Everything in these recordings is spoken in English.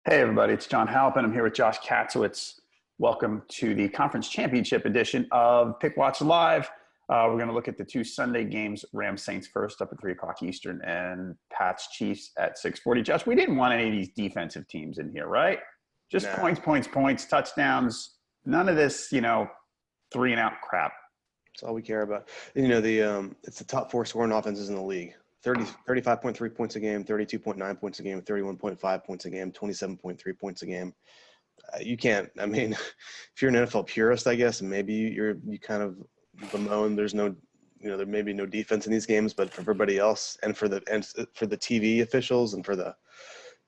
Hey, everybody, it's John Halpin. I'm here with Josh Katzowitz. Welcome to the conference championship edition of Pickwatch Live. We're going to look at the two Sunday games, Rams-Saints first up at 3 o'clock Eastern and Pats-Chiefs at 6:40. Josh, we didn't want any of these defensive teams in here, right? Just points, touchdowns. None of this, three and out crap. That's all we care about. It's the top four scoring offenses in the league. 35.3 points a game, 32.9 points a game, 31.5 points a game, 27.3 points a game. You can't. I mean, if you're an NFL purist, I guess, maybe you kind of bemoan there's no, there may be no defense in these games, but for everybody else, and for the TV officials, and for the,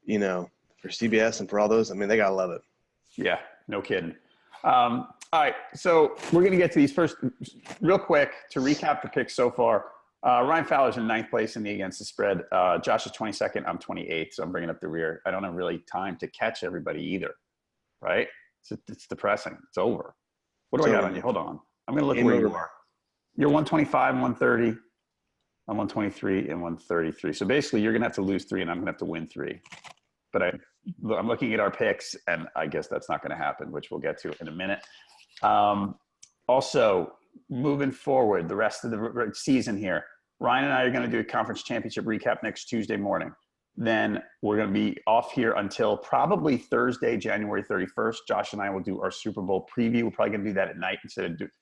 for CBS and for all those, I mean, they gotta love it. Yeah, no kidding. All right, so we're gonna get to these first real quick to recap the picks so far. Ryan Fowler's in ninth place in the against the spread. Josh is 22nd. I'm 28th, so I'm bringing up the rear. I don't have really time to catch everybody either, right? It's depressing. It's over. What do I got on you? Hold on. I'm going to look where you are. You're 125 and 130. I'm 123 and 133. So basically, you're going to have to lose 3, and I'm going to have to win 3. But I'm looking at our picks, and I guess that's not going to happen, which we'll get to in a minute. Also, moving forward, the rest of the season here, Ryan and I are going to do a conference championship recap next Tuesday morning. Then we're going to be off here until probably Thursday, January 31st. Josh and I will do our Super Bowl preview. We're probably going to do that at night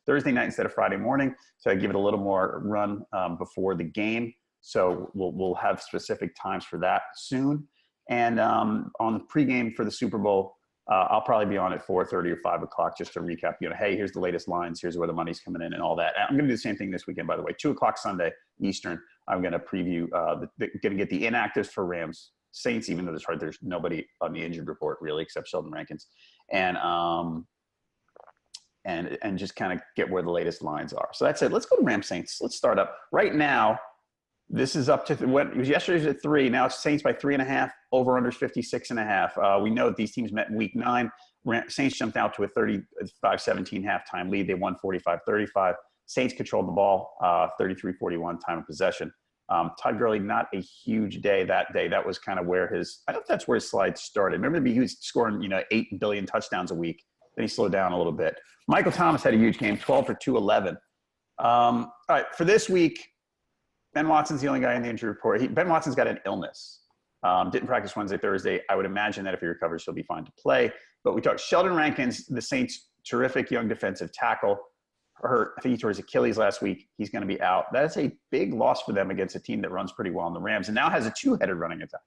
Thursday night instead of Friday morning. So I give it a little more run before the game. So we'll have specific times for that soon. And on the pregame for the Super Bowl, I'll probably be on at 4:30 or 5 o'clock just to recap, hey, here's the latest lines, here's where the money's coming in and all that. I'm going to do the same thing this weekend, by the way. 2 o'clock Sunday Eastern, I'm going to preview, going to get the inactives for Rams, Saints, even though there's nobody on the injured report really except Sheldon Rankins, and just kind of get where the latest lines are. So that's it. Let's go to Rams Saints. Let's start up right now. This is up to what it was yesterday's at 3. Now it's Saints by 3.5. Over under 56.5. We know that these teams met in week 9. Saints jumped out to a 35-17 halftime lead. They won 45-35. Saints controlled the ball 33-41 time of possession. Todd Gurley, not a huge day that day. That was kind of where I don't know if that's where his slide started. Remember, he was scoring 8 billion touchdowns a week. Then he slowed down a little bit. Michael Thomas had a huge game, 12 for 211. All right, for this week, Ben Watson's the only guy in the injury report. Ben Watson's got an illness. Didn't practice Wednesday, Thursday. I would imagine that if he recovers, he'll be fine to play. But we talked Sheldon Rankins, the Saints' terrific young defensive tackle, hurt. I think he tore his Achilles last week. He's going to be out. That's a big loss for them against a team that runs pretty well in the Rams and now has a 2-headed running attack.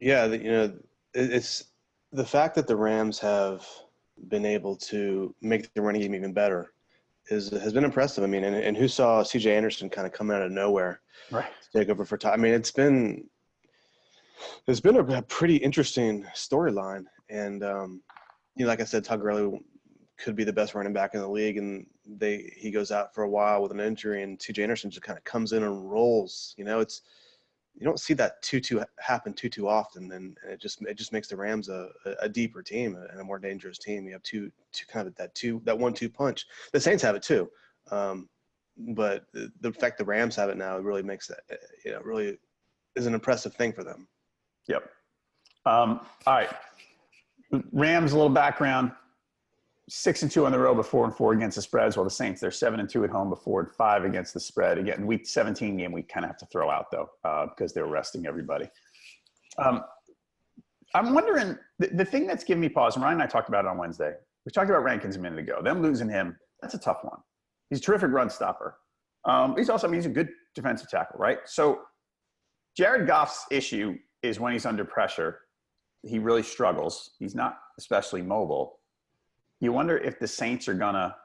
Yeah, it's the fact that the Rams have been able to make the running game even better has been impressive. I mean, and who saw C.J. Anderson kind of come out of nowhere, right, to take over for Todd? I mean, it's been a pretty interesting storyline, and like I said, Todd Gurley could be the best running back in the league, and he goes out for a while with an injury, and C.J. Anderson just kind of comes in and rolls. You don't see that happen too often, and it just makes the Rams a deeper team and a more dangerous team. You have two kind of that 1-2 punch. The Saints have it too, but the fact the Rams have it now, it really makes that really is an impressive thing for them. Yep. All right, Rams. A little background. 6-2 on the road, but 4-4 against the spreads. While the Saints, they're 7-2 at home, but 4-5 against the spread. Again, week 17 game, we kind of have to throw out though, because they're resting everybody. I'm wondering, the thing that's giving me pause, and Ryan and I talked about it on Wednesday. We talked about Rankins a minute ago. Them losing him, that's a tough one. He's a terrific run stopper. He's a good defensive tackle, right? So Jared Goff's issue is when he's under pressure, he really struggles. He's not especially mobile. You wonder if the Saints are going to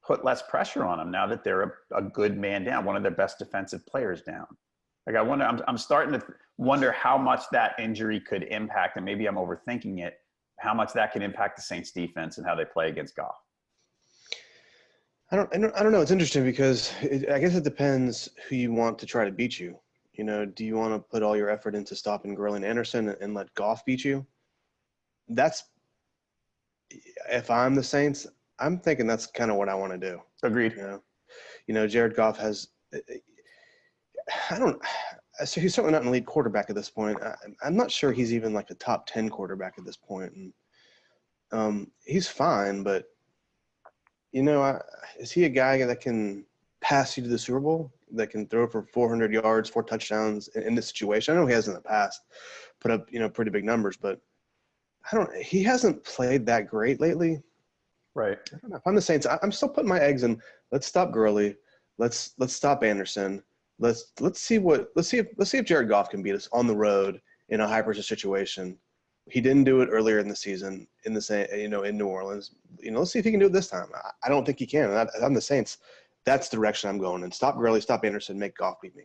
put less pressure on him now that they're a good man down, one of their best defensive players down. Like I wonder, I'm starting to wonder how much that injury could impact, and maybe I'm overthinking it, how much that could impact the Saints defense and how they play against Goff. I don't know. It's interesting because I guess it depends who you want to try to beat you. Do you want to put all your effort into stopping Gurley and Anderson and let Goff beat you? If I'm the Saints, I'm thinking that's kind of what I want to do. Agreed. Jared Goff has so he's certainly not an elite quarterback at this point. I'm not sure he's even like the top 10 quarterback at this point. And he's fine, but is he a guy that can pass you to the Super Bowl, that can throw for 400 yards, 4 touchdowns in this situation? I know he has in the past put up, pretty big numbers, but he hasn't played that great lately. Right. I don't know. If I'm the Saints, I'm still putting my eggs in. Let's stop Gurley. Let's stop Anderson. Let's see if Jared Goff can beat us on the road in a high pressure situation. He didn't do it earlier in the season in New Orleans. Let's see if he can do it this time. I don't think he can. I'm the Saints. That's the direction I'm going in. Stop Gurley, stop Anderson, make Goff beat me.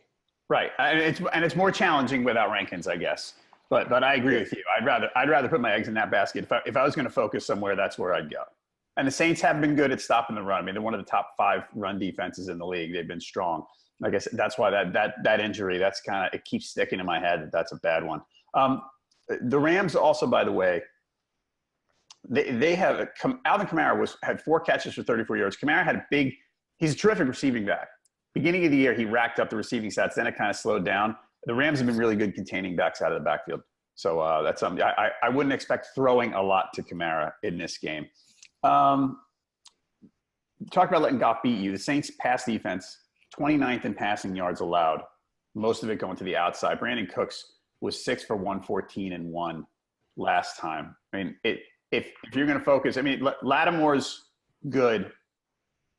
Right. And it's more challenging without Rankins, I guess. But I agree with you. I'd rather put my eggs in that basket. If I was going to focus somewhere, that's where I'd go. And the Saints have been good at stopping the run. I mean, they're one of the top 5 run defenses in the league. They've been strong. Like I said, that's why that injury, that's kind of, it keeps sticking in my head that's a bad one. The Rams also, by the way, they have Alvin Kamara had 4 catches for 34 yards. Kamara had he's a terrific receiving back. Beginning of the year, he racked up the receiving stats. Then it kind of slowed down. The Rams have been really good containing backs out of the backfield. So that's something I wouldn't expect throwing a lot to Kamara in this game. Talk about letting Goff beat you. The Saints pass defense, 29th in passing yards allowed, most of it going to the outside. Brandon Cooks was 6 for 114 and 1 last time. I mean, if you're going to focus, I mean, Lattimore's good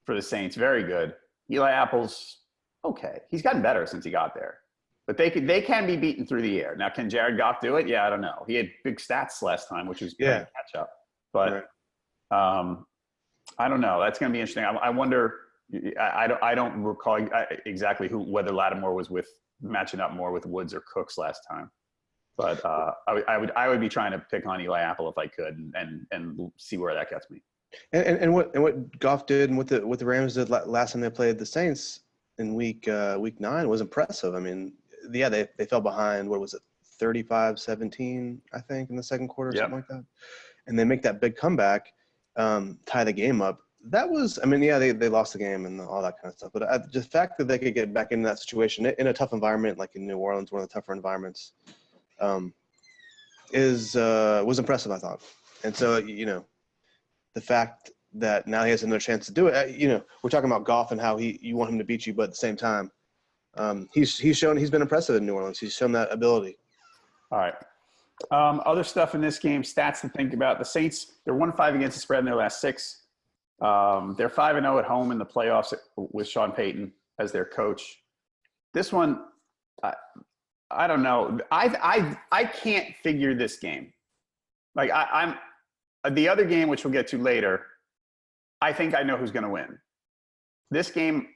for the Saints, very good. Eli Apple's okay. He's gotten better since he got there. But they can be beaten through the air. Now, can Jared Goff do it? Yeah, I don't know. He had big stats last time, which was great catch up. But I don't know. That's going to be interesting. I wonder. I don't recall exactly whether Lattimore was matching up more with Woods or Cooks last time. But I would be trying to pick on Eli Apple if I could and see where that gets me. And what Goff did and what the Rams did last time they played the Saints in week 9 was impressive. I mean, yeah, they fell behind. What was it, 35-17, I think, in the second quarter, something like that. And they make that big comeback, tie the game up. That was, I mean, yeah, they lost the game and all that kind of stuff. But the fact that they could get back into that situation in a tough environment, like in New Orleans, one of the tougher environments, was impressive, I thought. And so, the fact that now he has another chance to do it, we're talking about Goff and how you want him to beat you, but at the same time, he's been impressive in New Orleans. He's shown that ability. All right. Other stuff in this game, stats to think about. The Saints, they're 1-5 against the spread in their last 6. They're 5-0 at home in the playoffs with Sean Payton as their coach. This one, I don't know. I can't figure this game. Like I'm the other game, which we'll get to later. I think I know who's going to win. This game,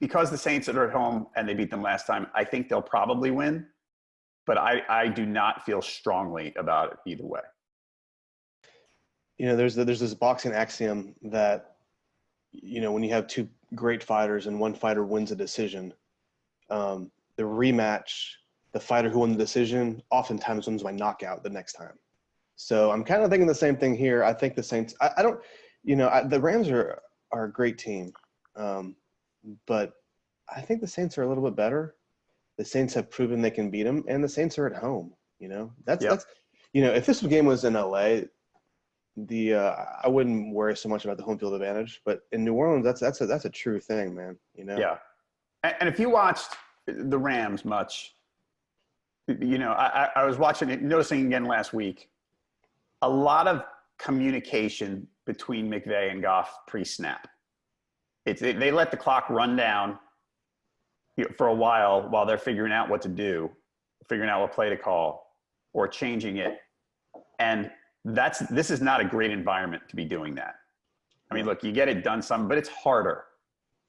because the Saints are at home and they beat them last time, I think they'll probably win. But I do not feel strongly about it either way. There's this boxing axiom that, when you have 2 great fighters and one fighter wins a decision, the rematch, the fighter who won the decision oftentimes wins by knockout the next time. So I'm kind of thinking the same thing here. I think the Saints, the Rams are a great team, but I think the Saints are a little bit better. The Saints have proven they can beat them, and the Saints are at home. That's if this game was in LA, I wouldn't worry so much about the home field advantage. But in New Orleans, that's a true thing, man. Yeah, and if you watched the Rams much, I was noticing again last week, a lot of communication between McVay and Goff pre-snap. They let the clock run down for a while they're figuring out what to do, figuring out what play to call, or changing it. And this is not a great environment to be doing that. I mean, look, you get it done some, but it's harder.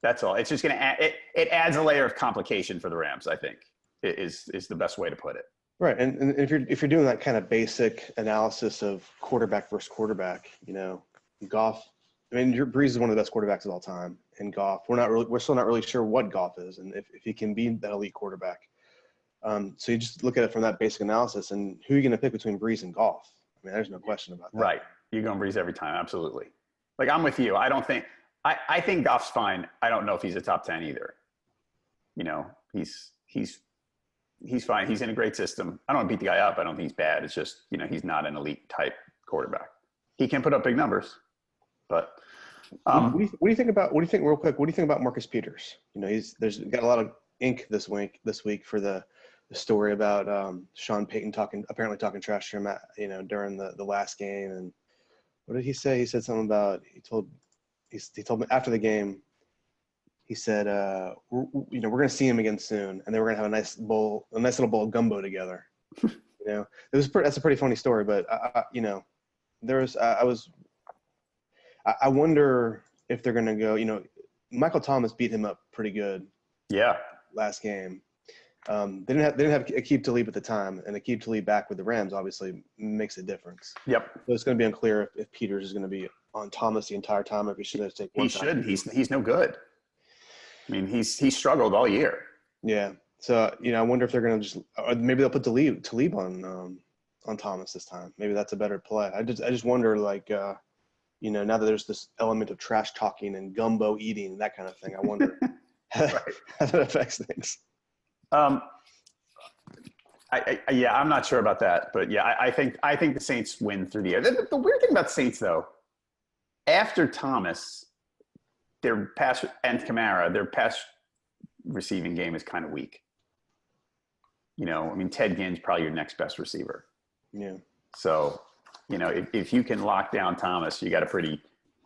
That's all. It's just going to add, it adds a layer of complication for the Rams, I think, is the best way to put it. Right. And if you're doing that kind of basic analysis of quarterback versus quarterback, Goff, I mean, Brees is one of the best quarterbacks of all time. And Goff, we're still not really sure what Goff is and if he can be that elite quarterback. So you just look at it from that basic analysis, and who are you going to pick between Brees and Goff? I mean, there's no question about that. Right. You're going Brees every time. Absolutely. Like, I'm with you. I think Goff's fine. I don't know if he's a top 10 either. He's He's fine. He's in a great system. I don't want to beat the guy up. I don't think he's bad. It's just, he's not an elite type quarterback. He can put up big numbers, but what do you think real quick? What do you think about Marcus Peters? There's got a lot of ink this week for the story about Sean Payton apparently talking trash to him during the last game. And what did he say? He said something about, he told me after the game, he said, we're going to see him again soon, and then we're going to have a nice little bowl of gumbo together. That's a pretty funny story, but I wonder if they're going to go. Michael Thomas beat him up pretty good. Yeah. Last game, they didn't have Aqib Talib at the time, and Aqib Talib back with the Rams obviously makes a difference. Yep. So it's going to be unclear if Peters is going to be on Thomas the entire time, or if he should have taken. He shouldn't. He's no good. I mean, he's struggled all year. Yeah. So I wonder if they're going to or maybe they'll put Talib on Thomas this time. Maybe that's a better play. I just wonder, like, now that there's this element of trash talking and gumbo eating and that kind of thing, I wonder how that affects things. I'm not sure about that, but yeah, I think the Saints win through the air. The weird thing about the Saints, though, after Thomas, their pass and Kamara, their pass receiving game is kind of weak. Ted Ginn's probably your next best receiver. Yeah. So, if you can lock down Thomas, you got a pretty,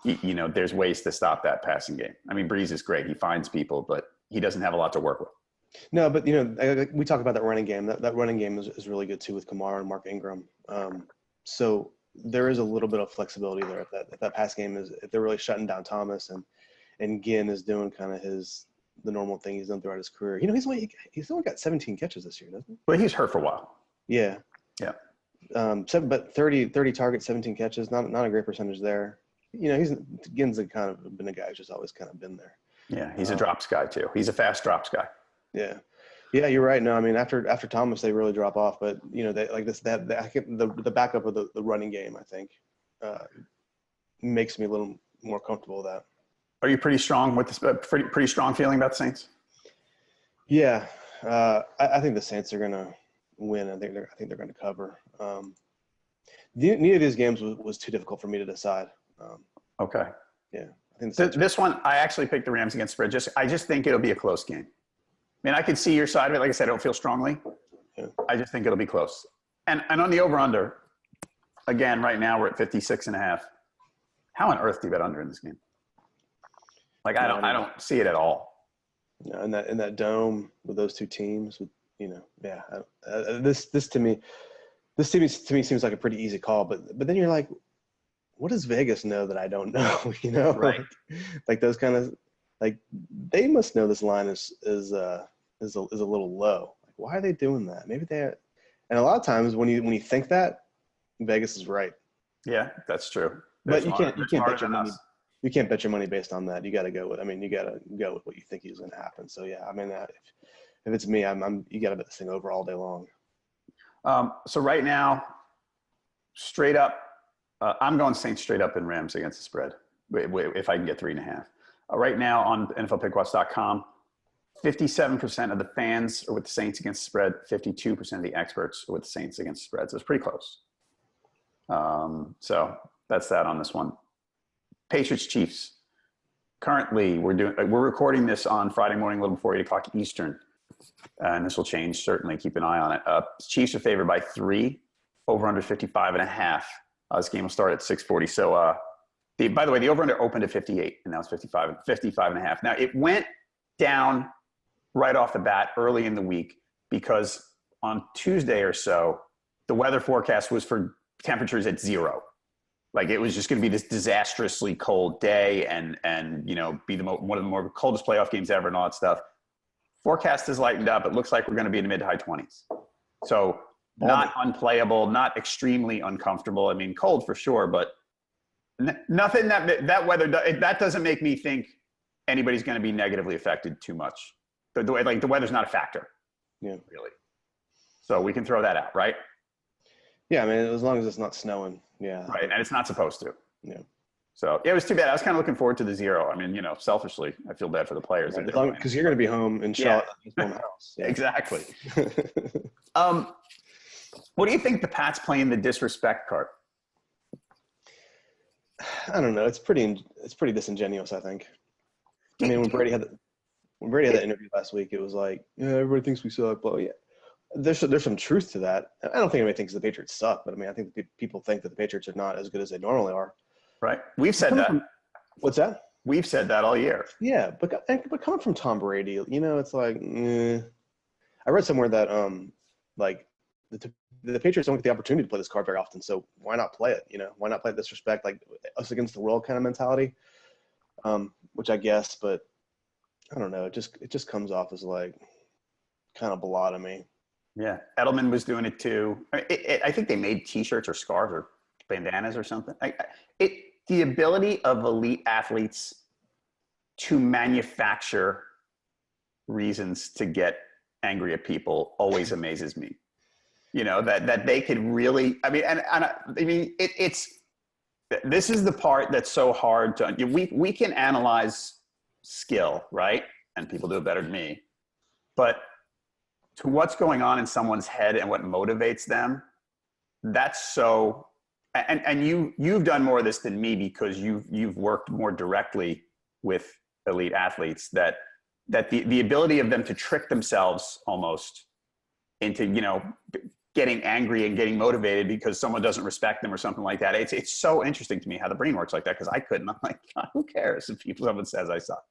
there's ways to stop that passing game. I mean, Breeze is great. He finds people, but he doesn't have a lot to work with. No, but, we talk about that running game. That running game is really good, too, with Kamara and Mark Ingram. So there is a little bit of flexibility there. If that pass game if they're really shutting down Thomas and Ginn is doing kind of the normal thing he's done throughout his career. He's only got 17 catches this year, doesn't he? Well, he's hurt for a while. Yeah. Yeah. But 30 targets, 17 catches, not a great percentage there. Ginn's kind of been a guy who's just always kind of been there. Yeah, he's a drops guy too. He's a fast drops guy. Yeah. Yeah, you're right. No, I mean, after Thomas, they really drop off. But they like this. The backup of the running game, I think, makes me a little more comfortable with that. Are you pretty strong with this? Pretty strong feeling about the Saints? Yeah, I think the Saints are going to win. I think they're going to cover. Neither of these games was too difficult for me to decide. Okay. Yeah, I think this one I actually picked the Rams against spread. I just think it'll be a close game. I mean, I could see your side of it. Like I said, I don't feel strongly. Yeah. I just think it'll be close. And on the over/under, again, right now we're at 56.5. How on earth do you bet under in this game? Like I don't see it at all. Yeah, in that dome with those two teams, this to me seems like a pretty easy call. But then you're like, what does Vegas know that I don't know? Right? like those kind of, like, they must know this line is a little low. Like, why are they doing that? Maybe they are. And a lot of times when you think that, Vegas is right. Yeah, that's true. But you can't bet your money. You can't bet your money based on that. You got to go with. You got to go with what you think is going to happen. So yeah, if it's me, you got to bet this thing over all day long. So right now, straight up, I'm going Saints straight up in Rams against the spread if I can get 3.5. Right now on NFLPickwatch.com, 57% of the fans are with the Saints against the spread. 52% of the experts are with the Saints against the spread. So it's pretty close. So that's that on this one. Patriots-Chiefs. Currently, we're recording this on Friday morning, a little before 8 o'clock Eastern. And this will change, certainly. Keep an eye on it. Chiefs are favored by 3, over under 55.5. This game will start at 6:40. So, by the way, the over-under opened at 58, and now it's 55.5. Now, it went down right off the bat early in the week because on Tuesday or so, the weather forecast was for temperatures at 0. Like, it was just going to be this disastrously cold day and be one of the more coldest playoff games ever and all that stuff. Forecast has lightened up. It looks like we're going to be in the mid to high 20s. So not unplayable, not extremely uncomfortable. I mean, cold for sure, but nothing that weather, that doesn't make me think anybody's going to be negatively affected too much. The weather's not a factor. Yeah. Really. So we can throw that out, right? Yeah, I mean, as long as it's not snowing. Yeah. Right, and it's not supposed to. Yeah. So yeah, it was too bad. I was kind of looking forward to the 0. I mean, selfishly, I feel bad for the players. Because you're going to be home in Charlotte, home house. Yeah. Exactly. What do you think the Pats playing the disrespect card? I don't know. It's pretty disingenuous, I think. I mean, when Brady had that interview last week, it was like, yeah, everybody thinks we suck. Well, yeah, there's some truth to that. I don't think anybody thinks the Patriots suck, but I mean, I think people think that the Patriots are not as good as they normally are. Right. We've said that. What's that? We've said that all year. Yeah, but coming from Tom Brady, it's like, I read somewhere that like the Patriots don't get the opportunity to play this card very often, so why not play it? Why not play disrespect, like us against the world kind of mentality? Which I guess, but I don't know. It just comes off as like kind of blah to me. Yeah, Edelman was doing it too. I think they made T-shirts or scarves or bandanas or something. The ability of elite athletes to manufacture reasons to get angry at people always amazes me. That they could really. I mean, it's this is the part that's so hard to. We can analyze skill, right? And people do it better than me, but to what's going on in someone's head and what motivates them, that's so. And you've done more of this than me because you've worked more directly with elite athletes that the ability of them to trick themselves almost into getting angry and getting motivated because someone doesn't respect them or something like that. It's so interesting to me how the brain works like that because I couldn't. I'm like, God, who cares if someone says I suck?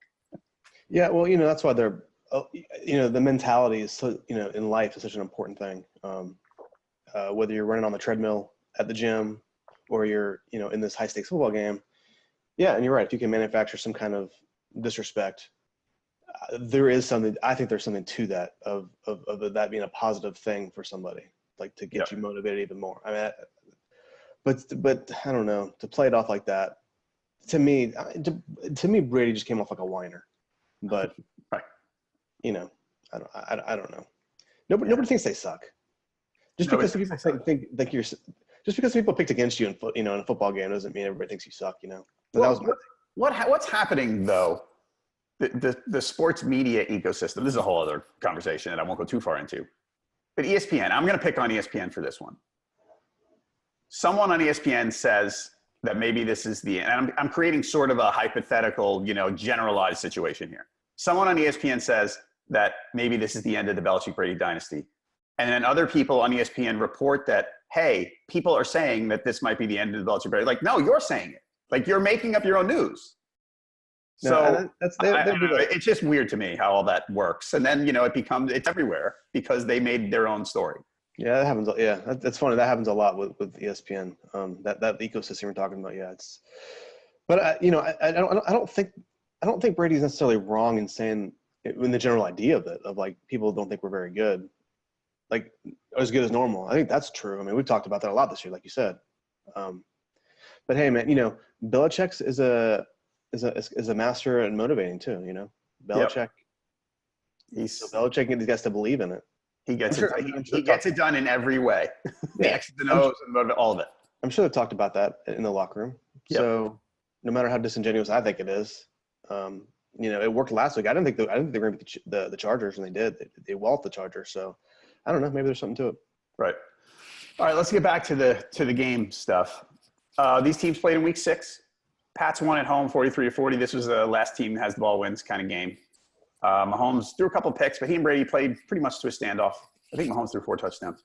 Yeah, well, that's why they're the mentality is so in life is such an important thing. Whether you're running on the treadmill at the gym or you're, in this high stakes football game. Yeah. And you're right. If you can manufacture some kind of disrespect, I think there's something to that of that being a positive thing for somebody, like to get you motivated even more. I mean, but I don't know, to play it off like that, to me, Brady just came off like a whiner, but right. I don't know. Nobody thinks they suck. Just because people think you're. Just because people picked against you in a football game doesn't mean everybody thinks you suck. What's happening though? The sports media ecosystem. This is a whole other conversation that I won't go too far into. But ESPN, I'm going to pick on ESPN for this one. Someone on ESPN says that maybe this is the end. And I'm creating sort of a hypothetical, generalized situation here. Someone on ESPN says that maybe this is the end of the Belichick-Brady dynasty. And then other people on ESPN report that, hey, people are saying that this might be the end of the Belichick-Brady. Like, no, you're saying it. Like, you're making up your own news. So it's just weird to me how all that works. And then, it's everywhere because they made their own story. Yeah, that happens. Yeah, that's funny. That happens a lot with ESPN. That ecosystem we're talking about. Yeah, but I don't think Brady's necessarily wrong in saying in the general idea of it, of like people don't think we're very good, like as good as normal. I think that's true. I mean, we've talked about that a lot this year, like you said. But hey, man, Belichick is a master at motivating too. Belichick. Belichick gets these guys to believe in it. He gets he gets it done in every way. The X's and O's and all of it. I'm sure they talked about that in the locker room. Yep. So no matter how disingenuous I think it is, it worked last week. I didn't think they were going to beat the Chargers, and they did. They walloped the Chargers. So I don't know. Maybe there's something to it. Right. All right. Let's get back to the game stuff. These teams played in week 6. Pats won at home 43-40. This was the last team has the ball wins kind of game. Mahomes threw a couple picks, but he and Brady played pretty much to a standoff. I think Mahomes threw 4 touchdowns.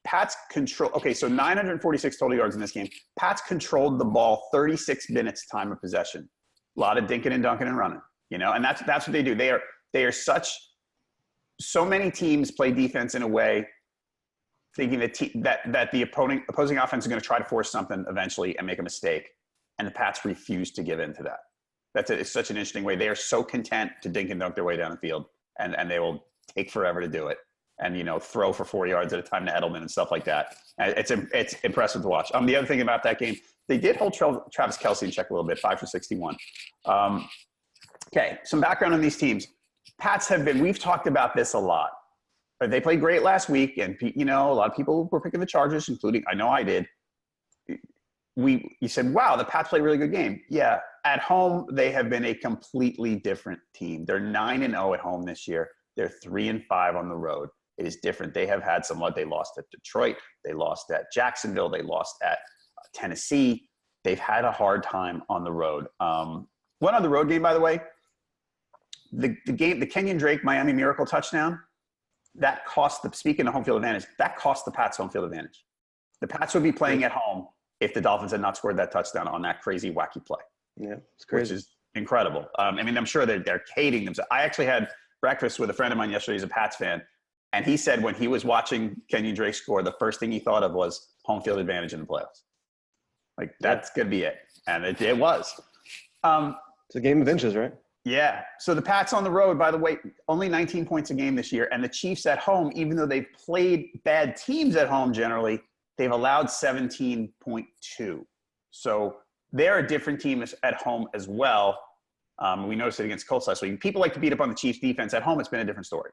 Pats control. Okay, so 946 total yards in this game. Pats controlled the ball 36 minutes time of possession. A lot of dinking and dunking and running, and that's what they do. They are so many teams play defense in a way thinking that the opposing offense is going to try to force something eventually and make a mistake, and the Pats refuse to give in to that. It's such an interesting way. They are so content to dink and dunk their way down the field, and they will take forever to do it, and throw for 4 yards at a time to Edelman and stuff like that. It's impressive to watch. The other thing about that game, they did hold Travis Kelce in check a little bit, 5 for 61. Okay, some background on these teams. Pats we've talked about this a lot. They played great last week, and a lot of people were picking the Chargers, including I know I did. you said, wow, the Pats played a really good game. Yeah, at home, they have been a completely different team. They're 9-0 at home this year. They're 3-5 on the road. It is different. They have had some. They lost at Detroit. They lost at Jacksonville. They lost at Tennessee. They've had a hard time on the road. One on the road game, by the way, the Kenyon Drake Miami Miracle touchdown, that cost speaking of home field advantage, that cost the Pats home field advantage. The Pats would be playing at home if the Dolphins had not scored that touchdown on that crazy, wacky play. Yeah, it's crazy. Which is incredible. I mean, I'm sure they're hating themselves. I actually had breakfast with a friend of mine yesterday. He's a Pats fan. And he said when he was watching Kenyon Drake score, the first thing he thought of was home field advantage in the playoffs. Like, that's going to be it. And it was. It's a game of inches, right? Yeah. So the Pats on the road, by the way, only 19 points a game this year. And the Chiefs at home, even though they've played bad teams at home generally, they've allowed 17.2. So they're a different team at home as well. We noticed it against Colts last week. People like to beat up on the Chiefs defense. At home, it's been a different story.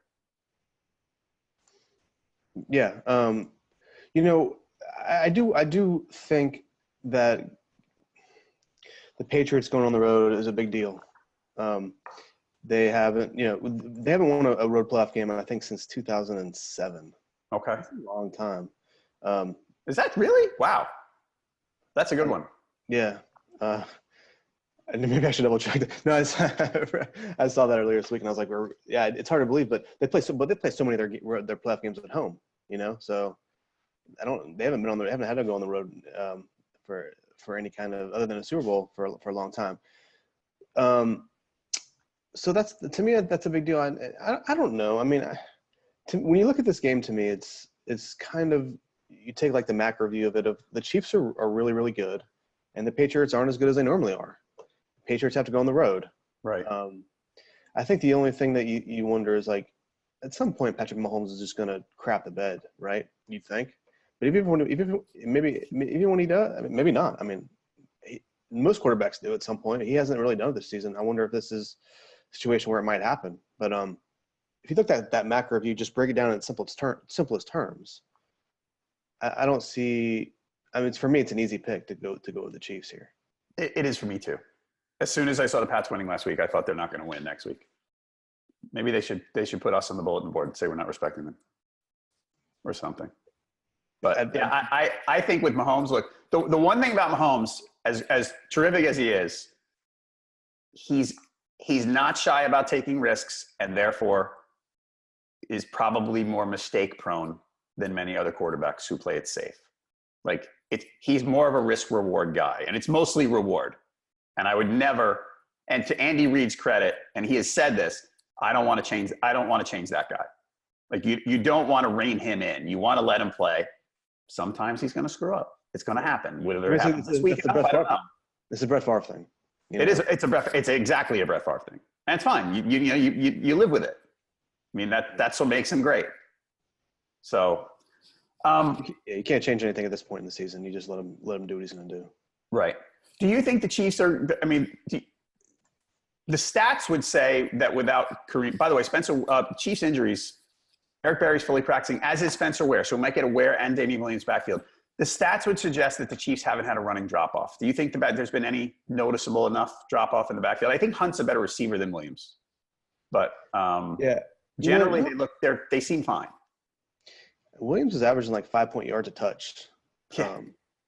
Yeah. I do think that the Patriots going on the road is a big deal. They haven't won a road playoff game, I think, since 2007. Okay. That's a long time. Is that really? Wow. That's a good one. Yeah. Maybe I should double check that. No, I saw that earlier this week, and I was like, it's hard to believe, but they play so many of their playoff games at home, So they haven't had to go on the road for any kind of other than a Super Bowl for a long time. So to me that's a big deal. I don't know. I mean, when you look at this game, to me, it's kind of, you take like the macro view of it. Of the Chiefs are really, really good, and the Patriots aren't as good as they normally are. Patriots have to go on the road. Right. I think the only thing that you wonder is, like, at some point Patrick Mahomes is just going to crap the bed, right? You think? But even when he does, I mean, maybe not. I mean, most quarterbacks do at some point. He hasn't really done it this season. I wonder if this is a situation where it might happen. But if you look at that macro view, just break it down in simplest terms. I don't see. I mean, for me, it's an easy pick to go with the Chiefs here. It is for me too. As soon as I saw the Pats winning last week, I thought they're not going to win next week. Maybe they should put us on the bulletin board and say we're not respecting them or something. But yeah, I think with Mahomes, look, the one thing about Mahomes, as terrific as he is, he's not shy about taking risks, and therefore is probably more mistake prone than many other quarterbacks who play it safe. Like, he's more of a risk reward guy, and it's mostly reward. And I would never, and to Andy Reid's credit, and he has said this, I don't want to change that guy. Like, you don't want to rein him in. You want to let him play. Sometimes he's going to screw up. It's going to happen. Whether it happens this week, I don't know. It's a Brett Favre thing. It's exactly a Brett Favre thing. And it's fine. You live with it. I mean, that's what makes him great. So you can't change anything at this point in the season. You just let him do what he's going to do. Right. Do you think the Chiefs are – I mean, the stats would say that without Kareem – by the way, Chiefs injuries, Eric Berry's fully practicing, as is Spencer Ware. So we might get a Ware and Damian Williams backfield. The stats would suggest that the Chiefs haven't had a running drop-off. Do you think there's been any noticeable enough drop-off in the backfield? I think Hunt's a better receiver than Williams. But generally they seem fine. Williams is averaging like 5 yards a touch. Yeah.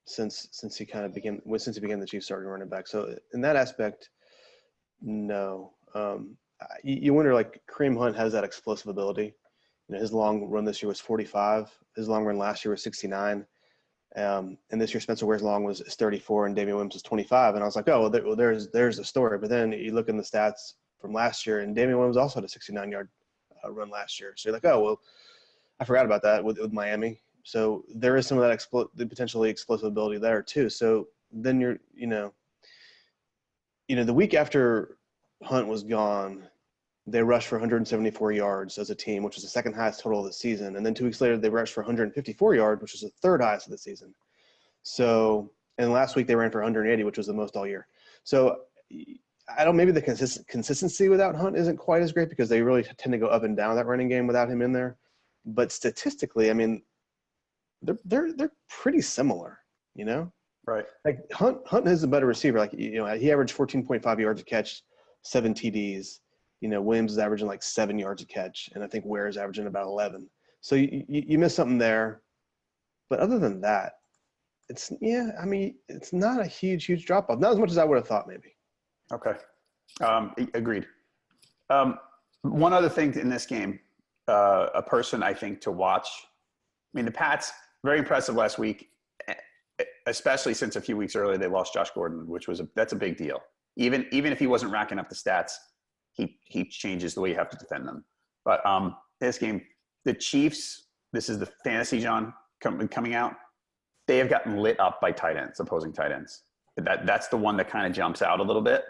Since he began the Chiefs starting running back. So in that aspect, no. You wonder, like, Kareem Hunt has that explosive ability. His long run this year was 45. His long run last year was 69. And this year Spencer Ware's long was 34 and Damian Williams was 25. And I was like, oh, well, there's the story. But then you look in the stats from last year, and Damian Williams also had a 69-yard run last year. So you're like, oh, well, I forgot about that with Miami. So there is some of that the potentially explosive ability there too. So then you're, the week after Hunt was gone, they rushed for 174 yards as a team, which was the second highest total of the season. And then 2 weeks later, they rushed for 154 yards, which was the third highest of the season. So, and last week they ran for 180, which was the most all year. So maybe the consistency without Hunt isn't quite as great because they really tend to go up and down that running game without him in there. But statistically, I mean, they're pretty similar, Right. Like Hunt is a better receiver. Like, he averaged 14.5 yards a catch, 7 TDs. Williams is averaging like 7 yards a catch, and I think Ware is averaging about 11. So you miss something there. But other than that, it's not a huge drop off. Not as much as I would have thought, maybe. Okay. Agreed. One other thing in this game, a person I think to watch. I mean, the Pats, very impressive last week, especially since a few weeks earlier they lost Josh Gordon, that's a big deal. Even if he wasn't racking up the stats, he changes the way you have to defend them. But this game, the Chiefs, this is the fantasy, John, coming out. They have gotten lit up by tight ends, opposing tight ends. That's the one that kind of jumps out a little bit.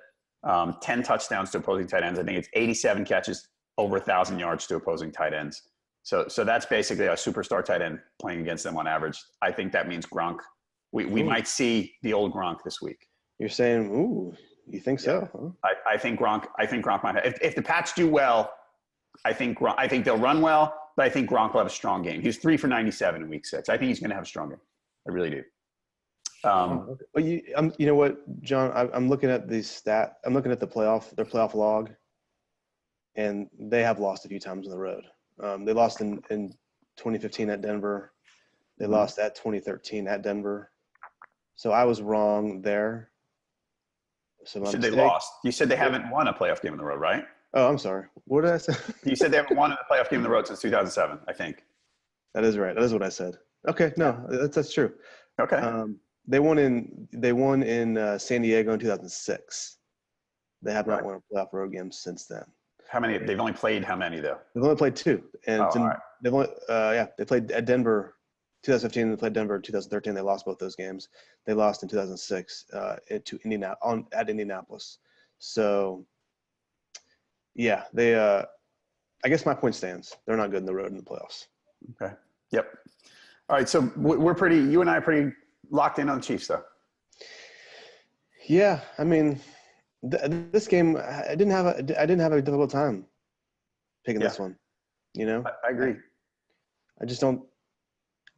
10 touchdowns to opposing tight ends. I think it's 87 catches, over 1,000 yards to opposing tight ends. So that's basically a superstar tight end playing against them on average. I think that means Gronk. We might see the old Gronk this week. You're saying, ooh, you think so? Huh? I think Gronk might have. If the Pats do well, I think they'll run well, but I think Gronk will have a strong game. He was 3 for 97 in week 6. I think he's going to have a strong game. I really do. Well, you know what, John? I'm looking at these stats. I'm looking at their playoff log, and they have lost a few times on the road. They lost in 2015 at Denver. They lost at 2013 at Denver. So I was wrong there. So you said they lost. You said they haven't won a playoff game on the road, right? Oh, I'm sorry. What did I say? You said they haven't won a playoff game on the road since 2007, I think. That is right. That is what I said. Okay, no, that's true. Okay. They won in San Diego in 2006. They have not won a playoff road game since then. How many? They've only played how many though? They've only played 2, and right. They played at Denver 2015. They played Denver in 2013. They lost both those games. They lost in 2006 to at Indianapolis. So yeah, they. I guess my point stands. They're not good in the road in the playoffs. Okay. Yep. All right. So you and I are pretty locked in on the Chiefs, though. Yeah, I mean, this game, I didn't have a difficult time picking this one. I agree. I just don't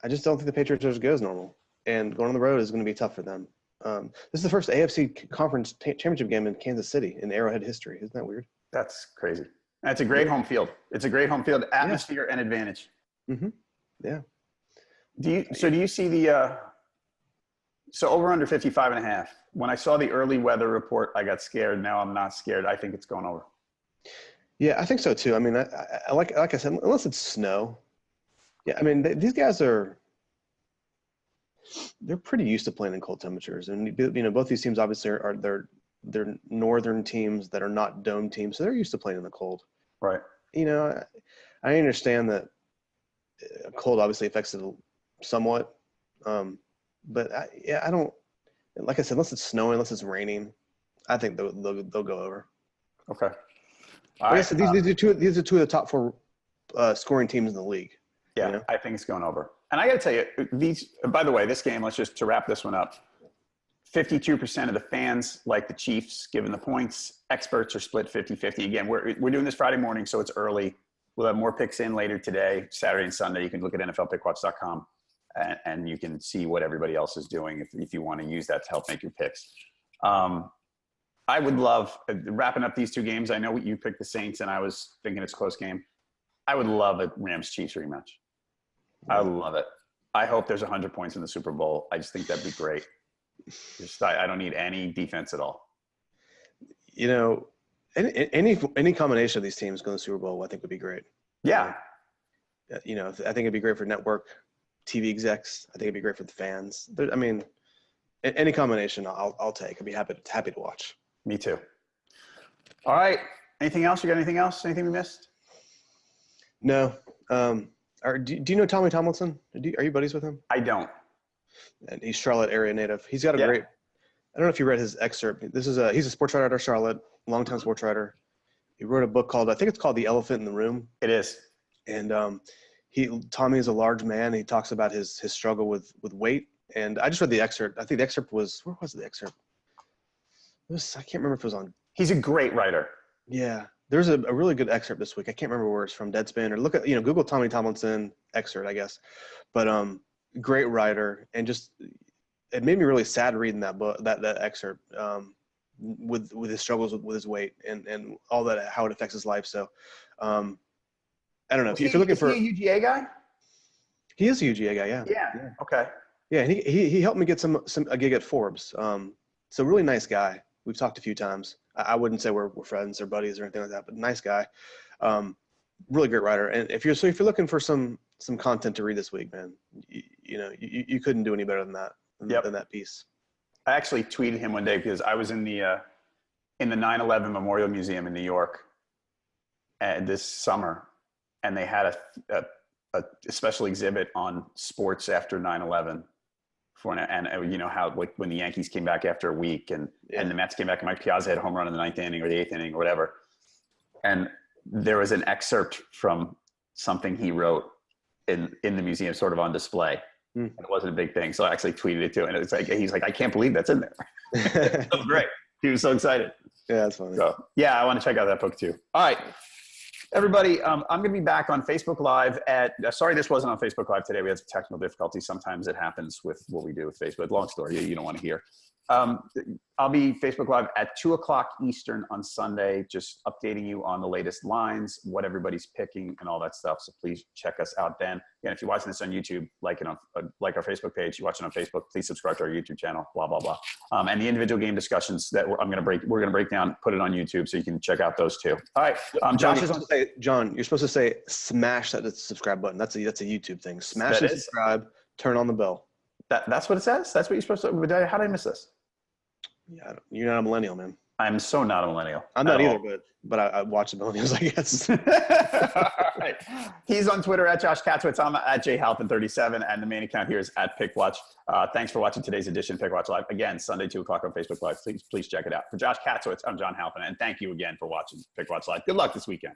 think the Patriots are as good as normal, and going on the road is going to be tough for them. This is the first AFC Conference Championship game in Kansas City in Arrowhead history. Isn't that weird? That's crazy. That's a great home field. It's a great home field atmosphere and advantage. Mm-hmm. Yeah. Do you see the over under 55.5? When I saw the early weather report, I got scared. Now I'm not scared. I think it's going over. Yeah, I think so too. I mean, I like I said, unless it's snow. Yeah, I mean, these guys they're pretty used to playing in cold temperatures, and both these teams obviously they're northern teams that are not dome teams, so they're used to playing in the cold. Right. I understand that cold obviously affects it somewhat, but I don't. Like I said, unless it's snowing, unless it's raining, I think they'll go over. Okay. Like I said, these are two of the top 4 scoring teams in the league. Yeah, I think it's going over. And I got to tell you, by the way, this game, to wrap this one up, 52% of the fans like the Chiefs, given the points. Experts are split 50-50. Again, we're doing this Friday morning, so it's early. We'll have more picks in later today, Saturday and Sunday. You can look at NFLPickwatch.com, and you can see what everybody else is doing if you want to use that to help make your picks. I would love, wrapping up these 2 games, I know you picked the Saints, and I was thinking it's a close game. I would love a Rams-Chiefs rematch. I would love it. I hope there's 100 points in the Super Bowl. I just think that'd be great. I don't need any defense at all. Any combination of these teams going to the Super Bowl, I think would be great. Yeah. I think it'd be great for network TV execs. I think it'd be great for the fans. Any combination I'll take. I'd be happy to watch. Me too. All right. Anything else? You got anything else? Anything we missed? No. Do you know Tommy Tomlinson? Are you buddies with him? I don't. And he's Charlotte area native. He's got a great. I don't know if you read his excerpt. He's a sports writer out of Charlotte, longtime sports writer. He wrote a book called, I think it's called The Elephant in the Room. It is. And Tommy is a large man. He talks about his struggle with weight. And I just read the excerpt. I think the excerpt was, where was the excerpt? I can't remember if it was on. He's a great writer. Yeah. There's a really good excerpt this week. I can't remember where it's from, Deadspin, or look at, Google Tommy Tomlinson excerpt, I guess. But great writer, and just it made me really sad reading that book, that excerpt, with his struggles with his weight and all that, how it affects his life. So, I don't know if you're looking for. Is he a UGA guy? He is a UGA guy. Yeah. Yeah. Okay. Yeah. And he helped me get a gig at Forbes. So really nice guy. We've talked a few times. I wouldn't say we're friends or buddies or anything like that, but nice guy. Really great writer. And if you're looking for some content to read this week, man, you couldn't do any better than that. Than that piece. I actually tweeted him one day because I was in the 9/11 Memorial Museum in New York this summer, and they had a special exhibit on sports after 9/11. And you know how, like, when the Yankees came back after a week and the Mets came back and Mike Piazza had a home run in the 9th inning or the 8th inning or whatever. And there was an excerpt from something he wrote in the museum, sort of on display. And it wasn't a big thing. So I actually tweeted it to him, and it's like, he's like, I can't believe that's in there. It was great. He was so excited. Yeah, that's funny. So, yeah, I want to check out that book too. All right. Everybody, I'm going to be back on Facebook Live sorry this wasn't on Facebook Live today. We had some technical difficulties. Sometimes it happens with what we do with Facebook. Long story you don't want to hear. I'll be Facebook Live at 2:00 Eastern on Sunday, just updating you on the latest lines, what everybody's picking, and all that stuff. So please check us out then. And if you're watching this on YouTube, like our Facebook page. You watch it on Facebook, please subscribe to our YouTube channel. Blah blah blah. And the individual game discussions that we're going to break down, put it on YouTube, so you can check out those too. All right. John, you're supposed to say smash that subscribe button. That's a YouTube thing. Smash and subscribe. Turn on the bell. That's what it says. That's what you're supposed to. How did I miss this? Yeah, you're not a millennial, man. I'm so not a millennial. I'm not either, but I watch the millennials, I guess. All right. He's on Twitter at Josh Katzowitz. I'm at jhalpin37, and the main account here is at Pickwatch. Thanks for watching today's edition of Pickwatch Live. Again, Sunday, 2:00 on Facebook Live. Please check it out. For Josh Katzowitz, I'm John Halpin, and thank you again for watching Pickwatch Live. Good luck this weekend.